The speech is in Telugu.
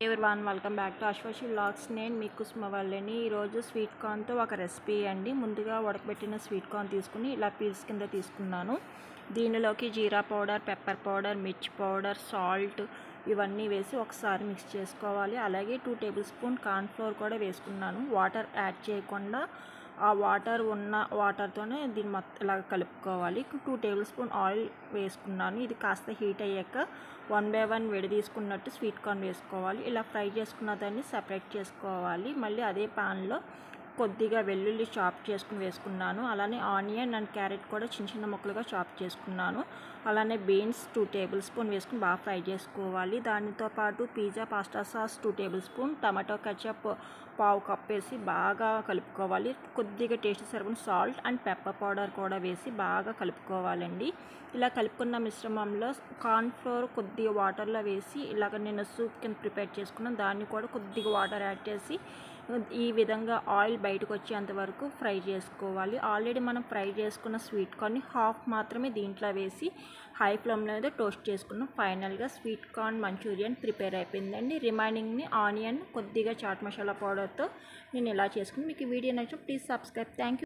ఎవరివన్ వెల్కమ్ బ్యాక్ టు అశ్వశి వ్లాగ్స్. నేను మీ కుసుమవల్లిని. ఈరోజు స్వీట్ కార్న్తో ఒక రెసిపీ అండి. ముందుగా ఉడకబెట్టిన స్వీట్ కార్న్ తీసుకుని ఇలా పీల్స్ కింద తీసుకున్నాను. దీనిలోకి జీరా పౌడర్, పెప్పర్ పౌడర్, మిర్చి పౌడర్, సాల్ట్ ఇవన్నీ వేసి ఒకసారి మిక్స్ చేసుకోవాలి. అలాగే 2 టేబుల్ స్పూన్ కార్న్ ఫ్లోర్ కూడా వేసుకున్నాను. వాటర్ యాడ్ చేయకుండా ఆ వాటర్తోనే దీన్ని మొత్తం ఇలా కలుపుకోవాలి. 2 టేబుల్ స్పూన్ ఆయిల్ వేసుకున్నాను. ఇది కాస్త హీట్ అయ్యాక 1 బై 1 విడి తీసుకున్నట్టు స్వీట్ కార్న్ వేసుకోవాలి. ఇలా ఫ్రై చేసుకున్న దాన్ని సపరేట్ చేసుకోవాలి. మళ్ళీ అదే ప్యాన్లో కొద్దిగా వెల్లుల్లి చాప్ చేసుకుని వేసుకున్నాను. అలానే ఆనియన్ అండ్ క్యారెట్ కూడా చిన్న చిన్న ముక్కలుగా చాప్ చేసుకున్నాను. అలానే బీన్స్ 2 టేబుల్ స్పూన్ వేసుకుని బాగా ఫ్రై చేసుకోవాలి. దానితో పాటు pizza pasta sauce 2 tablespoon, tomato ketchup 1/2 cup వేసి బాగా కలుపుకోవాలి. కొద్దిగా టేస్ట్ సరిపడిన సాల్ట్ అండ్ పెప్పర్ పౌడర్ కూడా వేసి బాగా కలుపుకోవాలండి. ఇలా కలుపుకున్న మిశ్రమంలో కార్న్ ఫ్లోర్ కొద్దిగా వాటర్లో వేసి ఇలాగ నేను సూప్ కింద ప్రిపేర్ చేసుకున్నాను. దాన్ని కూడా కొద్దిగా వాటర్ యాడ్ చేసి ఈ విధంగా ఆయిల్ బయటకు వచ్చేంత వరకు ఫ్రై చేసుకోవాలి. ఆల్రెడీ మనం ఫ్రై చేసుకున్న స్వీట్ కార్న్ని హాఫ్ మాత్రమే దీంట్లో వేసి హై ఫ్లేమ్లో అయితే టోస్ట్ చేసుకున్నాం. ఫైనల్గా స్వీట్ కార్న్ మంచూరియన్ ప్రిపేర్ అయిపోయిందండి. రిమైనింగ్ని ఆనియన్ కొద్దిగా చాట్ మసాలా పౌడర్తో నేను ఇలా చేసుకుని మీకు ఈ వీడియో నచ్చితే ప్లీజ్ సబ్స్క్రైబ్. Thank you.